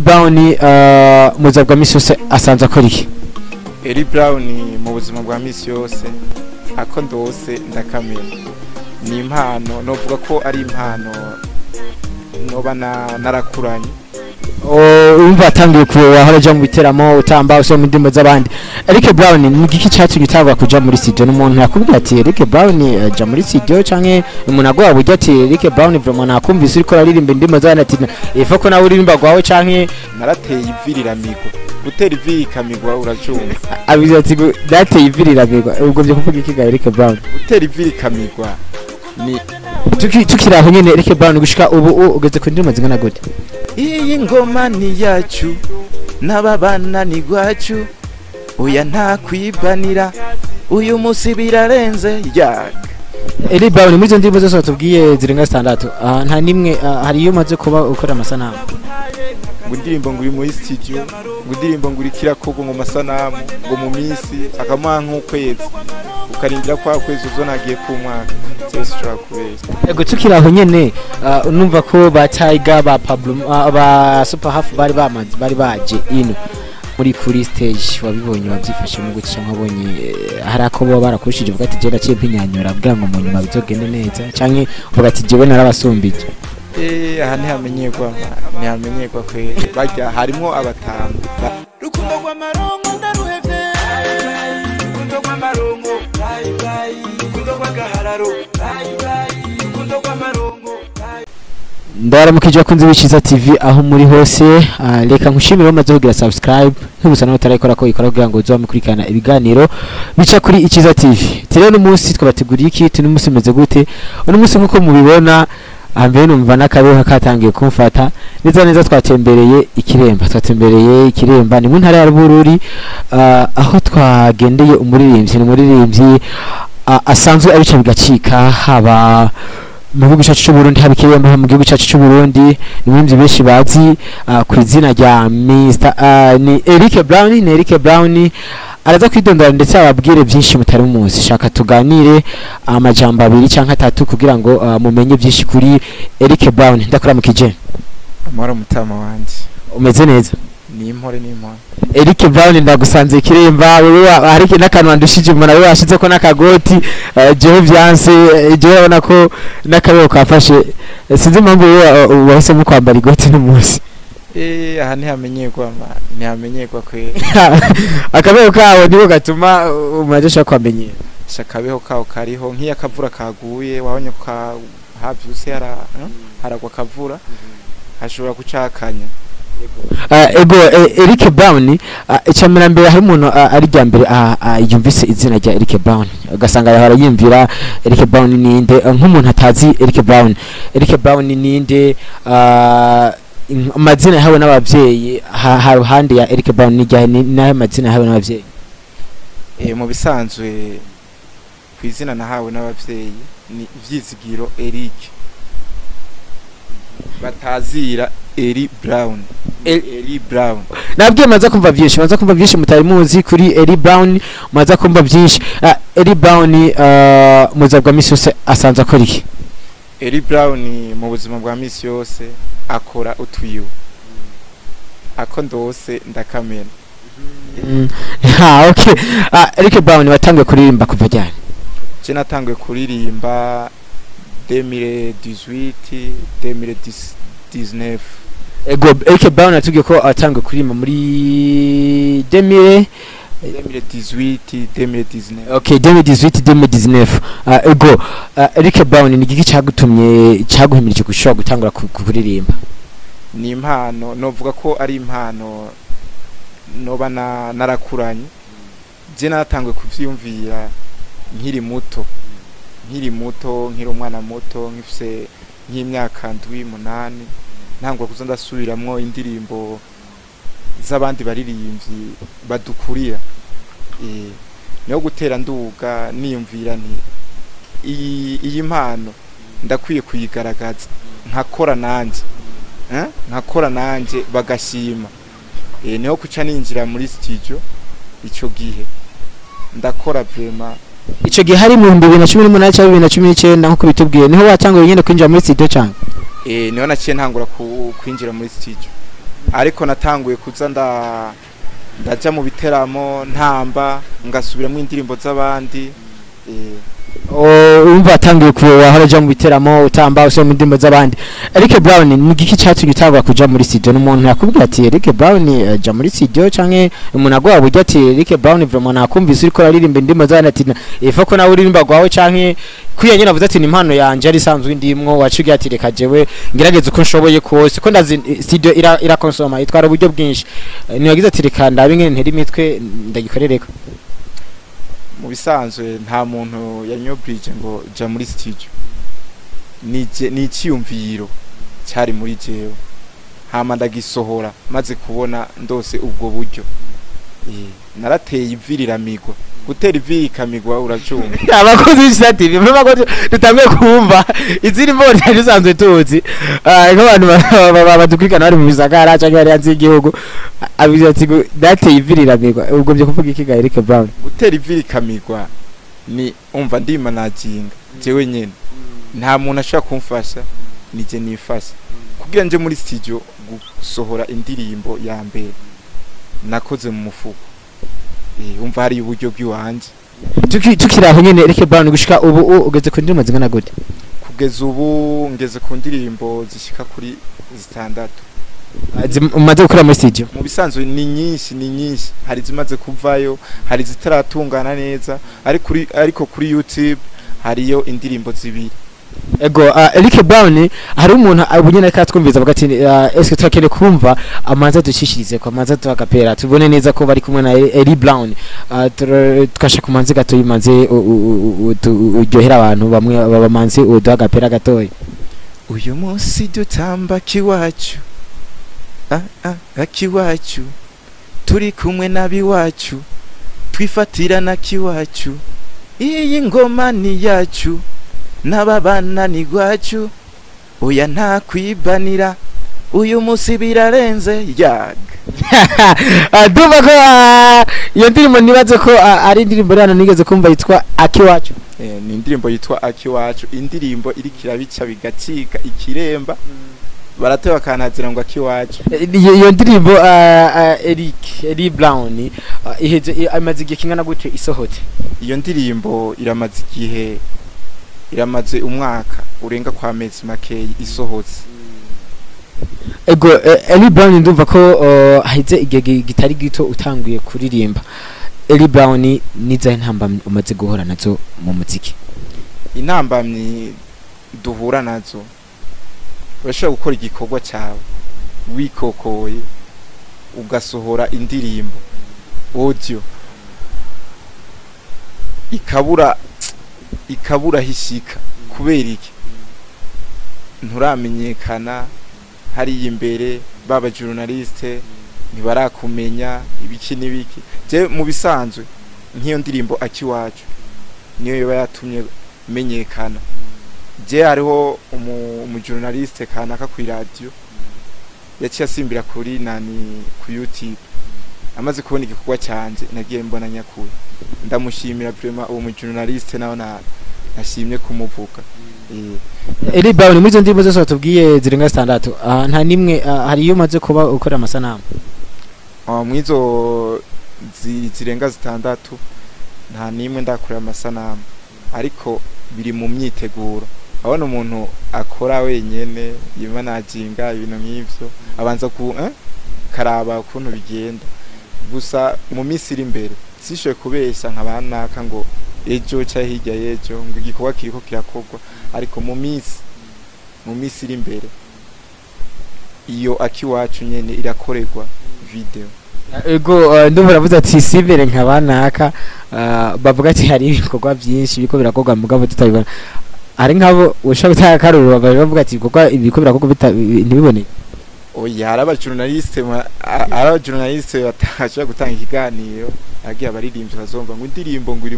Brown muza bwa misi yose asanze akora iki? Eri Brown mu buzima bwa misi yose ako ndose ndakamera ni impano novuga ko ari impano noba narakuranye umva atangiye kuwahora ja mu biteramo utamba usoma indimo z'abandi. Eric Brown ni giki cyatumye utangura kuja muri studio n'umuntu yakubwira ati Eric Brown ja muri studio canke umuntu agwa burya ati Eric Brown vraiment nakumvise uriko aririmba indimo z'abandi ati ifa ko nawe uririmba gwawe canke narateye iviriramirwa gutera ivirikamirwa uracumva abize ati dateye iviriramirwa ubwo byo kuvuga iki ga Eric Brown gutera ivirikamirwa ni tukiraho nyene Eric Brown gushika ubu ugeze ku ndimo zingana gute? Iyi ngoma ni yacu n'ababana ni gwacu uya nta kwibanira uyu musi birarenze yak Eric Brown muri zo ndimo zose tubwiye zirenga 6 nta nimwe hari iyo maze kuba ukora amasanamu ngudirimbo nguri muri studio ngudirimbo nguri kirakogo ngo masanamu ngo mu minsi akamwa nk'ukwezi ukarindira kwa kwezi uzonagiye ku mwaka cyestra kubeza ego tukiraho nyene numva ko ba Tiger ba Pablo ba Super Half bari baje ino muri kuri stage wabibonye wabyifashe mu guca nkabonye hari ako barakushije vuga ati je ndaciye mpinyanyura bwa ngo mu nyuma bizogende neza canke vuga ati jewe narabasumbije aha ntihamenyerwa kwe bajya harimo abatanu rukundo rw'amarongo ndaruhevye rukundo rw'amarongo rukundo rw'agahararo rukundo rw'amarongo ndaramukije akunze Iciza TV aho muri hose reka nkushimire bamaze kugira subscribe ntubusa nawe utarayikora ko ikora kugira ngo uzomukurikirana ibiganiro bica kuri Iciza TV rero no munsi twabateguriye iki tuni munsi meze gute uno munsi nkuko mubibona ambere numva nakabeho katangiye kumfata neza twatembereye ikiremba ni mu ntara ya Bururi aho twagendeye umuririmvyi asanzwe abica bigacika haba mu gihugu cyacu cy'u Burundi haba ikiremba mu gihugu cyacu cy'u Burundi nimwe benshi bazi ku izina rya ni Eric Brown araza kwidondora ndetse ababwire byinshi mutari muzi shaka tuganire amajambo abiri canka atatu kugira ngo mumenye byinshi kuri Eric Brown ndakora mukije amara mutama wanje umeze neza ni impore Eric Brown ndagusanze kiremba wewe ariko nakantu andushije umuntu we washize ko nakagoti jewe vyanse jewe ubona ko nakabeo kafashe sinzi impamvu wewe wahise mu kwambara igoti n'umunsi aha ntihamenyerwa kwe akabeo kawo niko gatuma umajesha kwamenyera shakabeho kawo kariho nk'iya kavura kaguye wabonye ko havyuse haragwa kavura hashobora kucakanya ego Eric Brown icamira mbere hari umuntu ari rya mbere yumvise izina rya Eric Brown ugasanga yahora yimvira Eric Brown ninde nk'umuntu atazi Eric Brown ninde amazina yahawe n'abavyeyi haruhande ya Eric Brown n'ayo mazina yahawe n'abavyeyi mu bisanzwe kwizina nahawe n'abavyeyi ni Vyizigiro Eric batazira Eri Brown nabwiye maza kumva byinshi mutari muzi kuri Eri Brown maza kumva byinshi Eri Brown muza bwa misi yose asanze akora iki? Eri Brown mu buzima bwa misi yose akora utwiwe ako ndose ndakamera okay Eric Brown watangiye kuririmba kuva ryari? Je natangiye kuririmba 2018 ego Eric Brown atugiye ko atanga kuririmba muri 2018 okay 2018 ego Eric Brown ni giki cyaguhimirije gushobora gutangura kuririmba? Ni impano novuga ko ari impano noba narakuranye je natangwe kuvyumvira nkiri umwana muto nkifise nk'imyaka 7-8 ntangwa kuza ndasubiramwo indirimbo z'abandi baririmbyi badukurira niyo gutera nduga niyumvira nti iyi mpano ndakwiye kuyigaragaza nkakora nanje bagashima niho kuca ninjira muri studio ico gihe ndakora vraiment ico gihe hari mu 2018 cyangwa 2019 nko bitubwiye niho watangiye nyene kwinjira muri studio cyane niho naciye ntangura kwinjira muri studio ariko natanguye kuza ndaja mu biteramo ntamba ngasubiramo indirimbo z'abandi umva atangiye kuwahora mu biteramo utamba usoma indirimbo z'abandi. Eric Brown ni giki cyatumye utangwa kuja muri studio? N'umuntu yakubwira ati Eric Brown ja muri studio canke umuntu agwa burya ati Eric Brown vraiment nakumvise uriko aririmba indirimbo z'abandi ati ifa ko nawe uririmba gwawe canke kwiye nyine avuze ati ni impano yanje ari sanzwe ndimwo wacugiye ati reka jewe ngerageze uko nshoboye kose ko ndazi studio ira consoma itwara uburyo bwinshi ni yagize ati reka ndabe ngene nteri mitwe ndagikorereka. Mu bisanzwe nta muntu yanyobrije ngo ja muri studio, ni ikiyumviro cyari muri jewe hama ndagisohora maze kubona ndose ubwo buryo. Narateye iviriramigwa, gutera iviri kamigwa uracumva. Abakozi b'Iciza TV mvuga ko dutangiye kumva izindi mboni zisanzwe tuzi nk'abantu badukwikana bari mu bisagara cyangwa bari hanze y'igihugu abiza ati dateye iviriramigwa. Ubwo byo kuvuga iki ga Eric Brown? Gutera iviri kamigwa ni umva ndima naginga jewe nyene, nta muntu ashaka kumfasha, nije nifasha kugira nje muri studio gusohora indirimbo ya mbere nakoze mu mufuko. Umva hari uburyo bw'iwanje tukiraho nyene. Eric Brown gushika ubu ugeze ku ndirimbo zingana gute? Kugeza ubu ngeze ku ndirimbo zishika kuri 6. Umaze gukora muri studio? Mu bisanzwe ni nyinshi, hari zimaze kuvayo, hari zitaratungana neza, ariko kuri YouTube hariyo indirimbo zibiri. Ego Eric Brown hari umuntu abunyene katwumviza bagati eske turakene kumva amanza dushishirize ko amanza tukapera tubone neza ko bari kumwe na Eric Brown tukasha kumanze gato yimanze uryohera abantu bamwe babamanze udagapera gatoyi. Uyu munsi dutamba kiwacu akiwacu turi kumwe nabiwacu twifatira na kiwacu iyi ngoma ni yacu n'ababana ni gwacu oya nta kwibanira uyu munsi birarenze yaga. Duba ko iyo ndirimbo nibaze ko ari indirimbo rano nigeze kumva yitwa akiwacu. Ni indirimbo yitwa akiwacu, indirimbo iri kirabica bigacika ikiremba barate bakanazira ngo akiwacu. Iyo ndirimbo Eric Brown iheze amaze igihe kingana gute isohote? Iyo ndirimbo iramaze umwaka urenga kwa mezi makeyi isohotse. Ego Eric Brown ndumva ko haize igihe gitari gito utanguye kuririmba. Eric Brown niza ntambamye umaze guhora nazo mu muziki? Intambamye duhura nazo, urashobora gukora igikorwa cyawe wikokoye ugasohora indirimbo audio ikabura hishika kubera iki nturamenyekana hari imbere baba journaliste ntibarakumenya ibiki nibiki. Je mu bisanzwe nk'iyo ndirimbo akiwacu niyo yoba yatumye menyekana. Je hariho umu journaliste kanaka ku radio yaciye asimbira kuri ku YouTube amaze kubona igikorwa cyanje nagiye mbona nyakuye ndamushimira vraiment uwo mu journaliste nawe nashimye kumuvuga. Eric Brown muri zo ndirimbo zose watubwiye zirenga 6 nta nimwe hari iyo maze kuba ukora amasanamu? Mwizo zirenga 6 nta nimwe ndakora amasanamu, ariko biri mu myiteguro. Abona umuntu akora wenyene yimanaginga ibintu nk'ivyo abanza ku karaba ukuntu bigenda. Gusa mu minsi iri imbere sishoye kubesha nkabanaka ngo ejo cha hirya yejo ngo igikorwa kiriko kirakorwa, ariko mu minsi iri imbere iyo akiwacu nyene irakorerwa video. Ego ndumva ravuze ati sibere nkabanaka bavuga ati hari ibikorwa byinshi biko birakorwa mugabo tutabibona. Ari nkabo ushaka gutaka karuru bavuga ati kuko ibiko birakorwa ntibibone. Oya araba journaliste batashaka gutanga ikiganiro agiye abaririmbyi bazomva ngo indirimbo nguri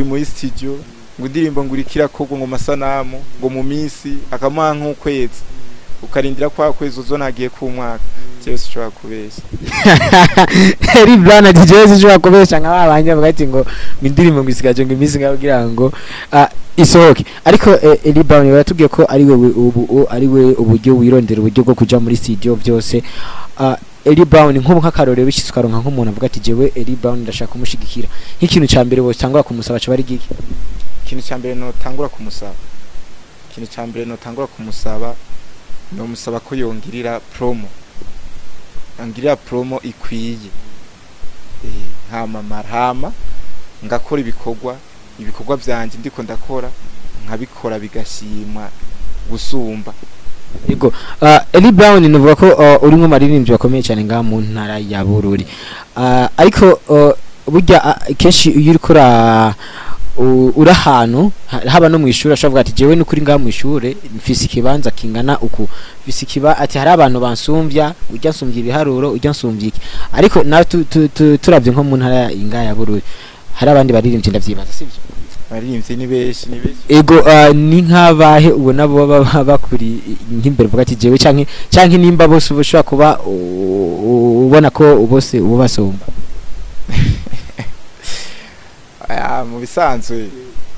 muri studio ngo indirimbo nguri kirakorwa ngo masanamu ngo mu minsi akamanka ukwezi ukarindira kwa kwezi uzonagiye ku mwaka. Cyose cyo kubesha Eric Brown DJ cyo kubesha nk'ababanje bagati ngo indirimbo ngisigaje ngo iminsi ngagira ngo isohoke ariko Eli Brown yaratubwiye ko ari we uburyo wirondera uburyo bwo kuja muri studio byose. Eli Brown nk'ubu nk'akarorero bishyizwaronka nk'umuntu avuga ati jewe Eli Brown ndashaka kumushigikira nk'ikintu ca mbere bose tangura kumusaba cyo bari giki. Ikintu ca mbere no tangura kumusaba no musaba ko yongirira promo ikwiye hama ngakora ibikorwa byanje ndiko ndakora nkabikora bigashimwa gusumba. Yego Eli Brown nuvuga ko uri mu maririmbyi bakomeye cyane nga mu ntara ya Bururi, ariko burya keshi iyo uri kora urahantu haba no mu ishuri ashavuga ati jewe n'ukuri nga mu ishure mfise ikibanza kingana uku mfise ikiba ati hari abantu bansumvya ujya nsumvye ibiharuro ujya nsumvye iki, ariko na turavye nko mu ntara inga ya Bururi hari abandi baririmbyi ndavyibaza sivyo. Baririmbyi ni beshi ego ni nkabahe ubona bo bakuri nk'imbere vuga ati jewe canke nimba bose ubushobora kuba ubona ko bose ubasomba.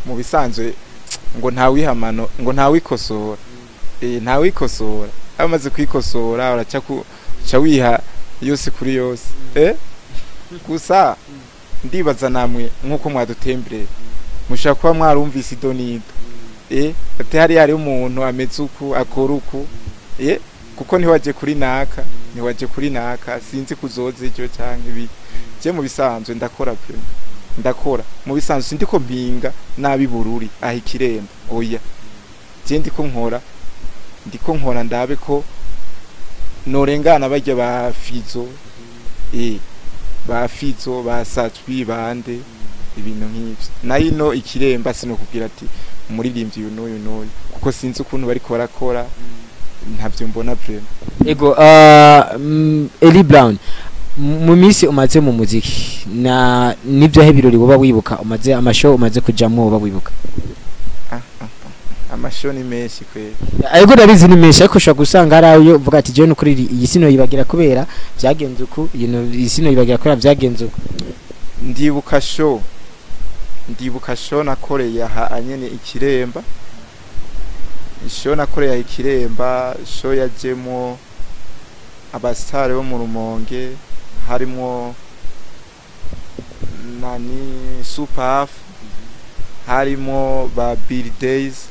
mu bisanzwe ngo ntawihamano ngo ntawikosora amaze kwikosora uraca wiha yose kuri yose gusa ndibaza namwe nkuko mwadutembere mushaka kuba mwarumvise idonido ati hari umuntu ameze uku akora uku kuko ntiwaje kuri naka sinzi kuzoza icyo cyangwa ibi je mu bisanzwe ndakora mu bisanzwe ndiko mpinga nabi Bururi aho ikiremba oya je ndiko nkora ndabe ko norengana bajya ba Fizo ba Satwi bande ibintu nk'ibyo nayino ikiremba sinokubwira ati umuririmbyi uyu kuko sinzi ukuntu bari korakora ntavyo mbona vraiment. Ego Eli Brown mu minsi umaze mu muziki na nibyo hebirori woba wibuka umaze amashow umaze kujamo woba wibuka? Amashow ni menshi kwe ariko ndabizi ni menshi ariko ushaka gusanga arayo uvuga ati je no kuri iyi sino yibagira kubera byagenze uku iyi sino yibagira kubera byagenze uku. Ndibuka show nakoreye aha anyene ikiremba show yajemo abastare bo mu Rumonge harimo nani Super harimo ba Bill Days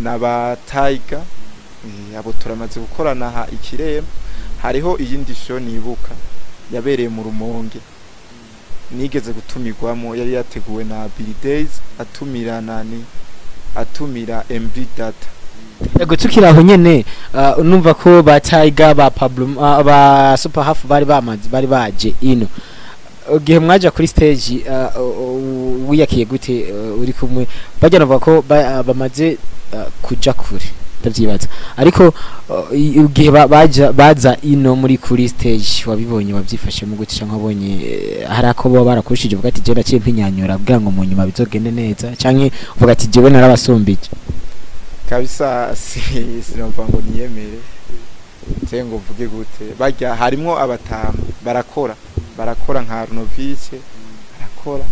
na ba Tiger abo turamaze gukorana aha ikiremba. Hariho iyindi show nibuka yabereye mu Rumonge nigeze gutumirwamo yari yateguwe na Bill Days atumira MB Data. Ego tukiraho nyene numva ko ba Tiger ba Pablo ba Super Half bari baje ino gihe mwaja kuri stage wiyakiye gute uri kumwe bajya navuga ko bamaze kuja kure ndavyibaza ariko igihe baza ino muri kuri stage wabibonye wabyifashe mu gute cyangwa wabonye hari ako bo barakushije uvuga ati je ndaciye mpinyanyura bwa ngo mu nyuma bizogende neza canke uvuga ati jewe narabasombije kabisa sinumva ngo niyemere ngo mvuge gute bajya harimo abatanu barakora nka Runovice arakora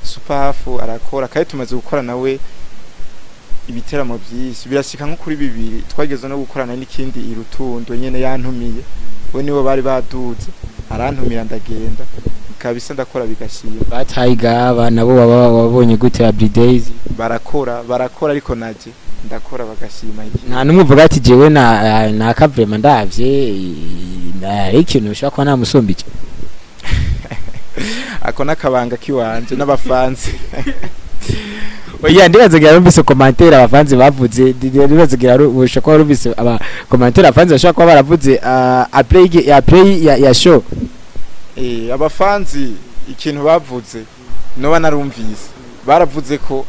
Super Half arakora kandi tumaze gukora nawe ibiteramo byinshi birashika nko kuri bibiri twageze no gukorana n'ikindi irutundo nyene yantumiye we niwe bari baduze arantumira ndagenda kabisa ndakora bigashima. Ba Tiger abana bo wabonye gute ya Days barakora ariko naje ndakora bagashima iki nta numwe uvuga ati jewe na kavrema ndavye na ikintu ushaka kwa namusombike ako nakabanga kiwanje n'abafanzi. Oya ndibazagira rumvise commentaire abafanzi bavuze ndibazagira ushaka kwa rumvise aba commentaire abafanzi bashaka kwa baravuze play ya show abafanzi ikintu bavuze no banarumvise baravuze ko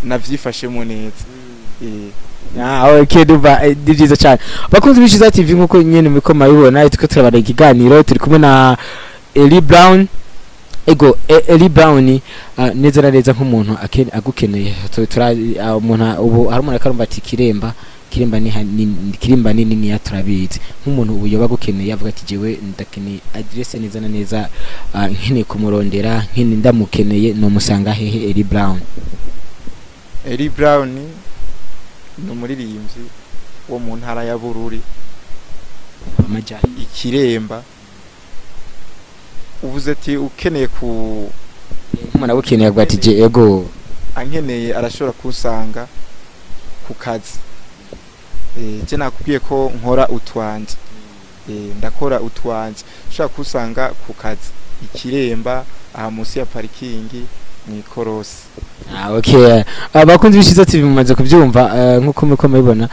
navyifashemo neza. Okay duba dijiza cyane bakunze Iciza TV nkuko nyene miko mayibona tuko turabara ikiganiro turi kumwe na Eli Brown. Ego Eli Brown neza na neza nk'umuntu agukeneye umuntu ubu harimo nakarumba ati kiremba nini yaturabizi nk'umuntu ubu yoba gukeneye avuga ati jewe ndakeneye address neza na neza nkene kumurondera nkene ndamukeneye no musanga hehe Eli Brown. Eli Brown ni umuririmbyi wo mu ntara ya Bururi amajyana ikiremba. Uvuze ati ukeneye ku umuntu abukeneye bwa ati ego ankeneye arashobora kusanga ku kazi. Je nakubwiye ko nkora utwanje, ndakora utwanje, ushaka kusanga ku kazi ikiremba aha munsi ya parikingi mwikorosi. Okay, abakunzi b'Iciza TV mumaze kubyumva nkuko muko mubibona.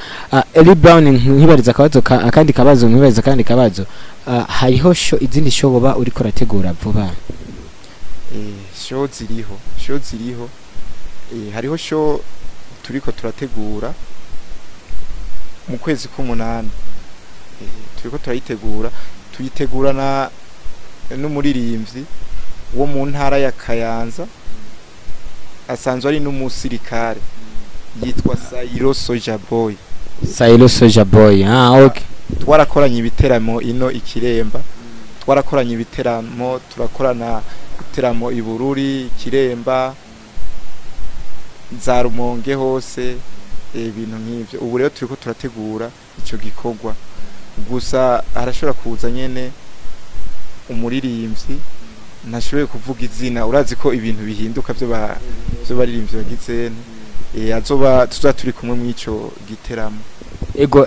Eli Brown nkibariza akabazo akandi kabazo nkibariza kandi kabazo, hariho izindi show boba uri korategura vuba? Show ziriho hariho show turiko turategura mu kwezi k'umunani. Turiko turayitegura, tuyitegurana n'umuririmvyi wo mu ntara ya Kayanza asanzwe ari n'umusirikare yitwa Sailo Soja Boy. Okay. Twarakoranye ibiteramo ino ikiremba, twarakoranye ibiteramo, turakorana ibiteramo i Bururi, Kiremba, za Rumonge hose, ibintu nk'ivyo. Ubu rero turiko turategura ico gikorwa, gusa arashobora kuza nyene umuririmbyi nashoboye kuvuga izina. Urazi ko ibintu bihinduka byo baririmbyi bagizene, azoba turi kumwe mu ico giteramo. Ego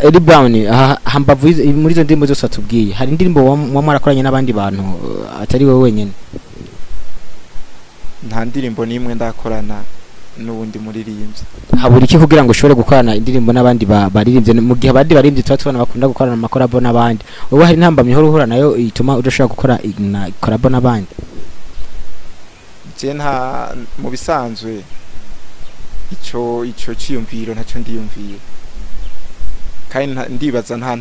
Eli Brown hambavu muri zo ndimbo zose atubwiye, hari indirimbo mwarakoranye n'abandi bantu atari wowe wenyene? Nta ndirimbo nimwe ndakorana n'ubundi muririmbyi. Habura iki kugira ngo ushobore gukorana indirimbo n'abandi baririmbye? Mu gihe abandi baririmbye tuba tubona bakunda gukorana amakorabo n'abandi, wowe hari intambamye horo uhura nayo ituma udashobora gukora korabo n'abandi? Je nta mu bisanzwe ico ciyumviro ntacyo ndiyumviye, kandi ndibaza nta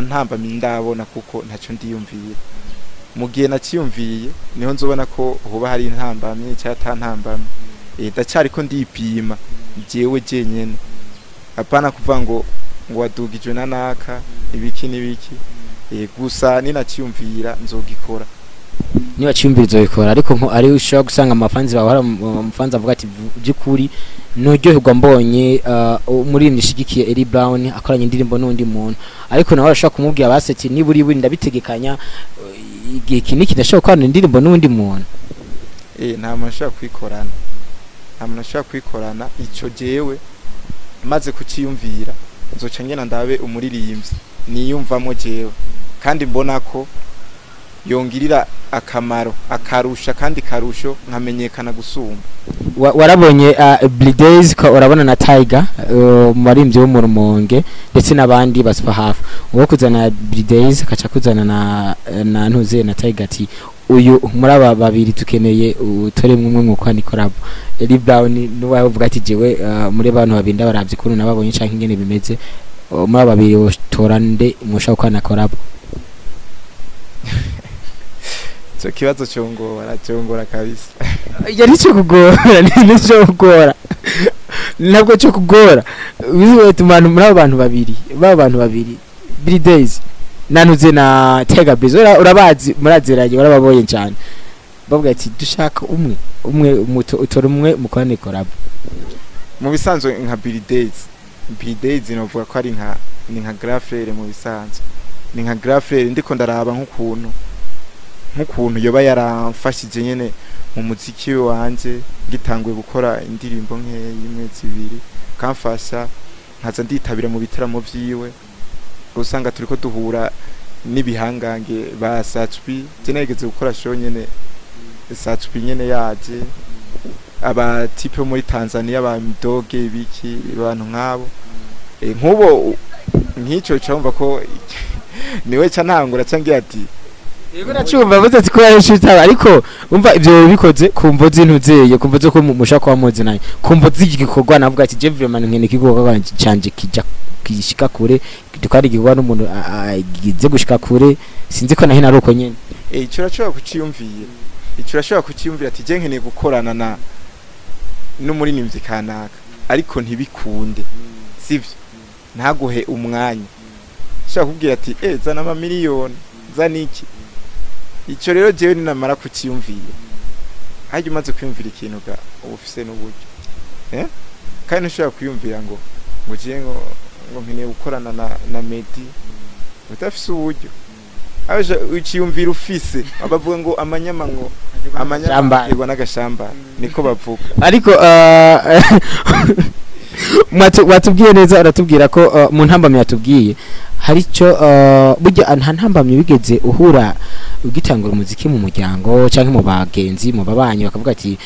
ntambamye ndabona, kuko ntacyo ndiyumviye. Mu gihe nakiyumviye niho nzobona ko hoba hari intambamye cyangwa atantambamye. Ndacyari ko ndipima jewe jenyene, apana kuvuga ngo wadugijwe na naka ibiki n'ibiki. Gusa ninakiyumvira nzogikora. Niba cyumvira uzobikora, ariko nko ari ushobora gusanga amafanzi bawe umufanzi avuga ati by'ukuri nuryoherwa mbonye umuririmbyi shigikiye Eli Brown akoranye indirimbo n'undi muntu, ariko nawe arashaka kumubwira baseti niburi ndabitegekanya igihe kiniki ndashaka gukorana indirimbo n'undi muntu. Nta muntu ashaka kwikorana ico. Jewe maze kuciyumvira nzoca ngena ndabe umuririmbyi niyumvamo jewe, kandi mbona ko yongirira akamaro akarusha kandi karusho nkamenyekana gusumba. Warabonye Days ko urabona na Tiger umuririmbyi wo mu Rumonge ndetse n'abandi baspa hafu, uwo kuzana Days akaca kuzana na ntuze na Tiger ati uyu muri aba babiri tukeneye utore mwe mu kwani korabo. Eli Brown nuwaye uvuga ati jewe muri abantu babiri ndabaravye kuno nababonye canke ingene bimeze, muri aba babiri utorande mushaka kwana korabo. So kibazo cyongora kabisa. Yari cyo kugora n'icyo kugora ntabwo cyo kugora. Wiwe tumana muri abantu babiri Billy Days nanuze na Tega Bezora urabazi murazeranye urababonye cyane, bavuga ati dushaka umwe utora umwe mukwane korabo. Mu bisanzwe nka Billy Days novuga ko ari nka Grafere. Mu bisanzwe ni nka Grafere, ndiko ndaraba nk'ukuntu yoba yaramfashije nyene mu muziki wanje gitangwe gukora indirimbo nk'imwe zibiri, kamfasha nkaza nditabira mu bitaramo vyiwe. Usanga turiko duhura n'ibihangange ba Satchpi, je nageze gukora show nyene Satchpi nyene yaje, aba type muri Tanzania ba Midoge ibiki abantu nkabo. Nkubo nk'ico cyumva ko niwe cyantangura cangiye ati yego nacyumva baze ati ko yashitaba, ariko umva ivyo bikoze kumvo zintuzeye, kumvo zo ko mushaka kwa mozi nayo, kumvo z'igikorwa navuga ati je vraiment nkene kigoka canje kijya kishika kure, tukari gigwa n'umuntu agize gushika kure, sinzi ko nahe naruko nyene. Ico urashobora kuciyumvira ati je nkene gukorana n'umuririmbyi kanaka, ariko ntibikunde, sivyo ntaguhe umwanya. Shaka kubwira ati zana ama miliyoni zana iki. Ico rero jewe ninamara kuciyumvira, haje umaze kwiyumvira ikintu ga ufise n'uburyo kandi ntushobora kwiyumvira ngo ugiye ngo nkeneye gukorana na Meddy udafise uburyo aje ukiyumvira ufise abavuga ngo amanyama yego n'agashamba niko bavuga ariko watubwiye neza uratubwira ko mu ntambamye yatubwiye hari cyo burya nta ntambamye bigeze uhura ugitangura umuziki mu muryango cyangwa mu bagenzi mu babanyi bakavuga ati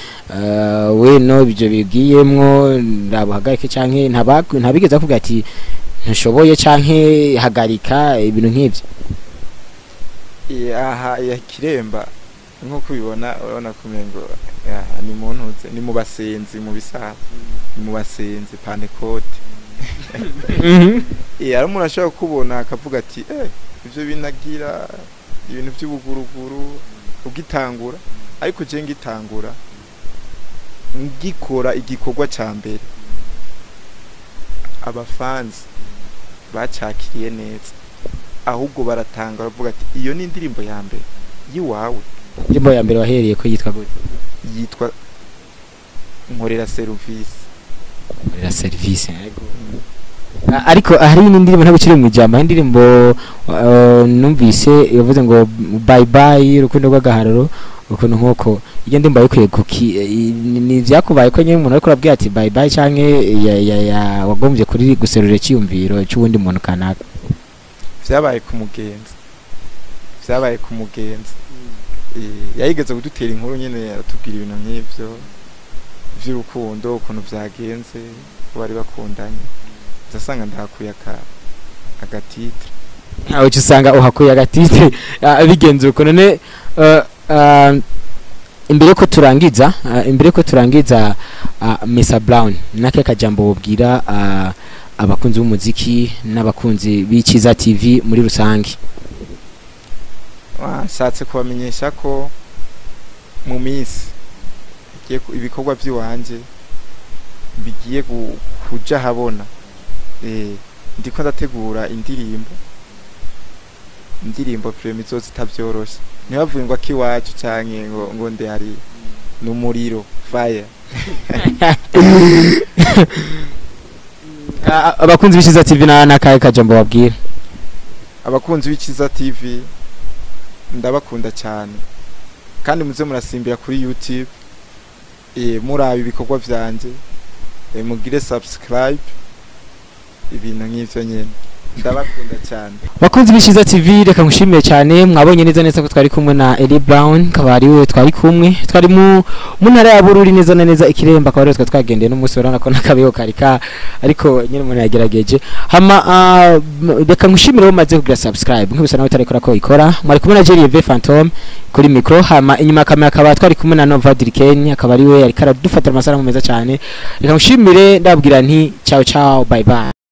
we no ibyo bigiyemwo ndabuhagarike cyangwa ntabigeze avuga ati ntushoboye cyangwa hagarika ibintu nk'ibyo aha ya kiremba nkuko ubibona urabona kumengo ni mu ntuze ni mu basenzi mu bisaha mu basenzi Pentecote ari umuntu ashobora kubona akavuga ati ivyo binagira ibintu by'ubuguruguru ugitangura ariko je ngitangura ngikora igikorwa ca mbere abafanzi bacakiriye neza ahubwo baratanga bavuga ati iyo ni indirimbo ya mbere yiwawe indirimbo ya mbere wahereye ko yitwa gute yitwa nkorera service ariko hari n'indirimbo ntabwo kiri mu ijambo indirimbo numvise yavuze ngo bye bye rukundo rw'agahararo ukuntu nk'uko iyo ndirimbo ayikuye ni vyakubaye ko nyine umuntu ariko arabwira ati bye bye canke wagombye kuri guserura cyiyumviro cy'ubundi muntu kanaka vyabaye ku mugenzi yayigeze kudutera inkuru nyene aratubwira ibintu nk'ivyo vy'urukundo ukuntu vyagenze bari bakundanye zasanga ndahakuye agatitre aho usanga uhakuye agatitre bigenze uko none imbere ko turangiza Mr Brown nake kajambo wobwira abakunzi b'umuziki n'abakunzi b'Iciza TV muri rusange nshatse kubamenyesha ko mu minsi ibikorwa by'iwanje bigiye kuja habona ndiko ndategura indirimbo premizo zitavyoroshe ntibavuye ngo akiwacu canke ngo nde hari n'umuriro fire abakunzi b'Iciza TV nakaye kajambo babwira abakunzi b'Iciza TV ndabakunda cyane kandi muze murasimbira kuri YouTube muraba ibikorwa vyanje mugire subscribe ibintu nk'ivyo nyene ndabakunda cyane bakunzi b'Iciza TV reka ngushimiye cyane mwabonye neza ko twari kumwe na Eli Brown kabari we twari kumwe twari mu ntara ya Bururi neza ikiremba kabari twa twagendeye n'umunsi urana ko nakabeho karika ariko nyine umuntu yagerageje hama reka ngushimire umaze kugira subscribe nk'ibisa nawe tarekora ko ikora mwari kumwe na Jerry Phantom kuri micro hama inyuma kamera kaba twari kumwe na Nova Dirken akabari we ariko aradufatira amasara meza cyane reka ngushimire ndabwira nti ciao bye bye